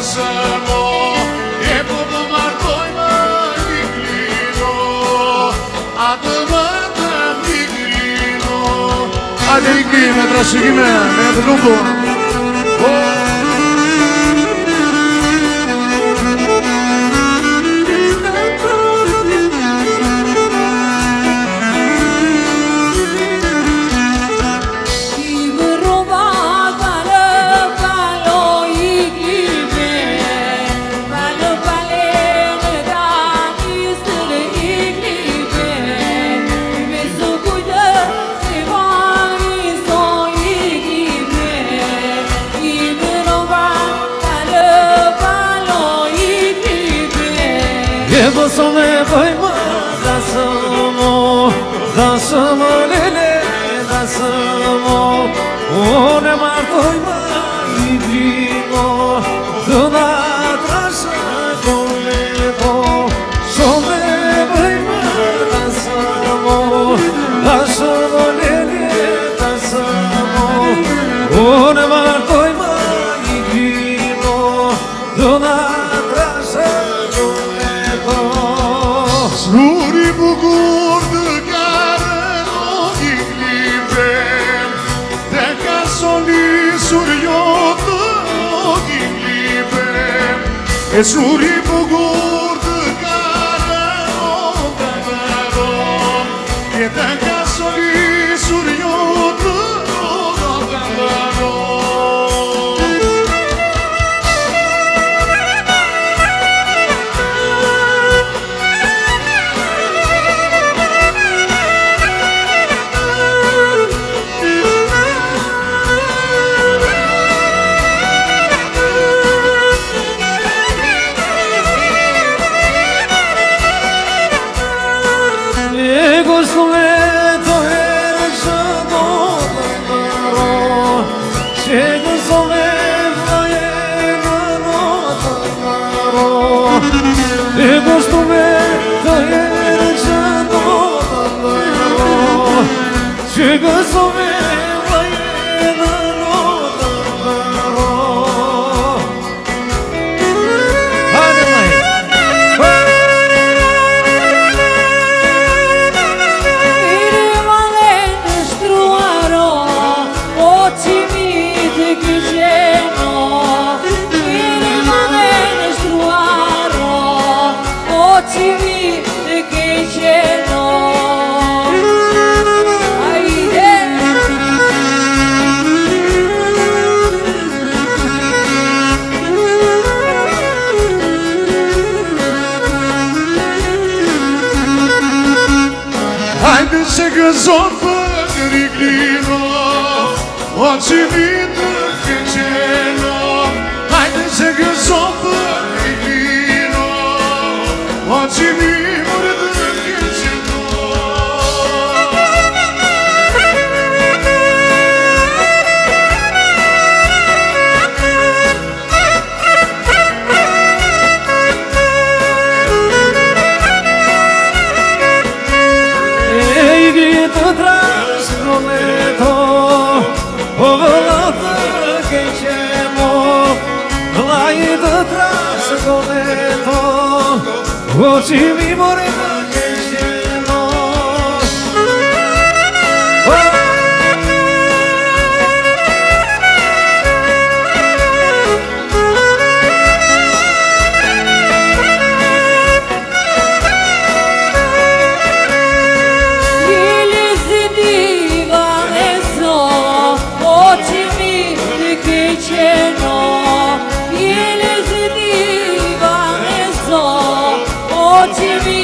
samo e po të martojmë Niklino, a të vëndëm Niklino. Hajde Niklino, trashëgime, me të lupo. Bosome koyma dasamo lele dasamo one mar koyma ibrimo dona trasha koleto some koyma dasamo lele dasamo one mar koyma ibrimo dona Zuri bukur të kare o Niklibem, te ka solisur jotë o Niklibem. E zuri bukur të kare o Niklibem, te ka solisur jotë o Niklibem. Hajde se gëzon për Niklino, o që vitë këqeno. Hajde se gëzon për Niklino, o që vitë këqeno. Të trash koleto, o vëllatë keqemo. Vlaj të trash koleto, o që mi more më keqemo. Ti mi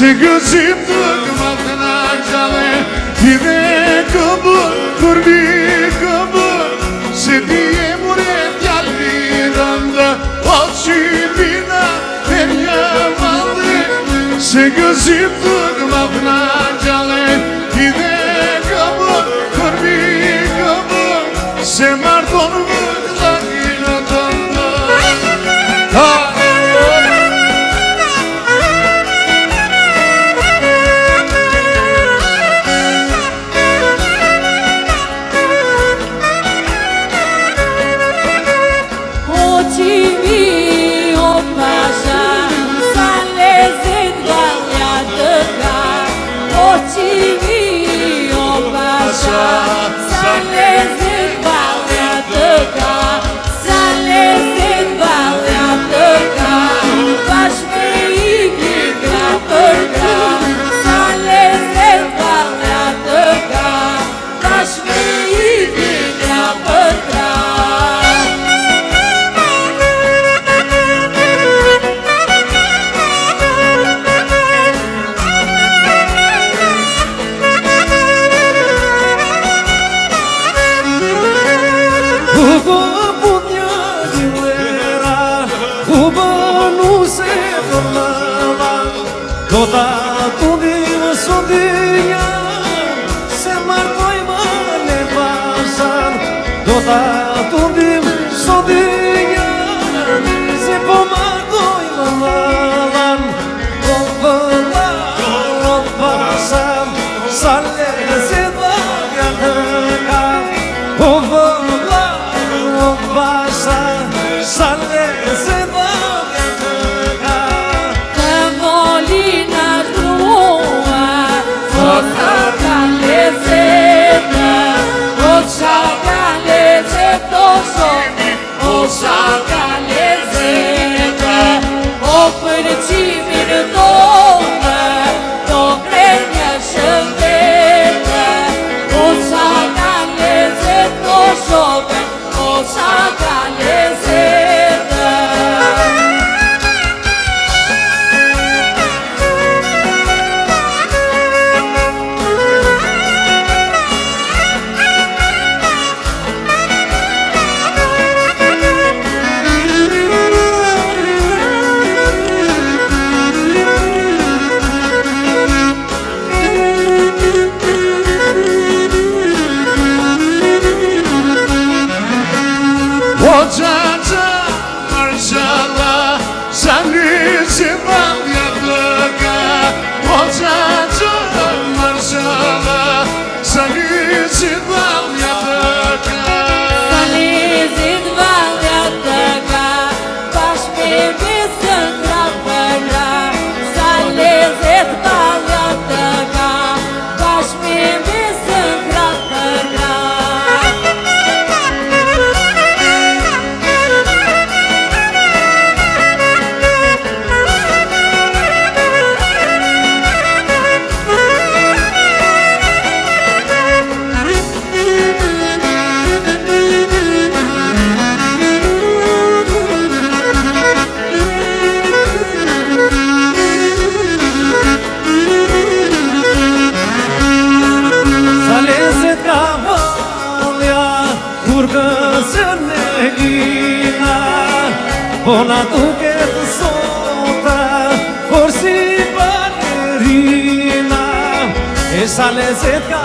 Se gëzim të këmat në gjale Ti dhe këmbër, kërbi këmbër Se ti e mure t'jalli rëndë O qipina e një valde Se gëzim të këmat në gjale Ti dhe këmbër, kërbi këmbër Se marton vë t'lakinë të ndë Do ta tundim sot dynja Se martojmë në pasan Do ta tundim sot dynja Se po martojmë vëllan O vëllan, o pasan Sa lezet vëllja të ka O vëllan, o pasan Sa lezet vëllja të ka Sa ka lezete, o për qimin tonë, do krenja shëndete. O sa ka lezete, o shope, o sa ka lezete. O gjaja, marshala, sa njësi valja të ka O gjaja, marshala, sa njësi valja të ka Sa lezet valja të ka, bash me besën krapëra. Sa lezet valja të ka, bash me besën krapëra. Sa lezet ka valja Kur kësën e lina Po na duket sota Por si balerina E sa lezet ka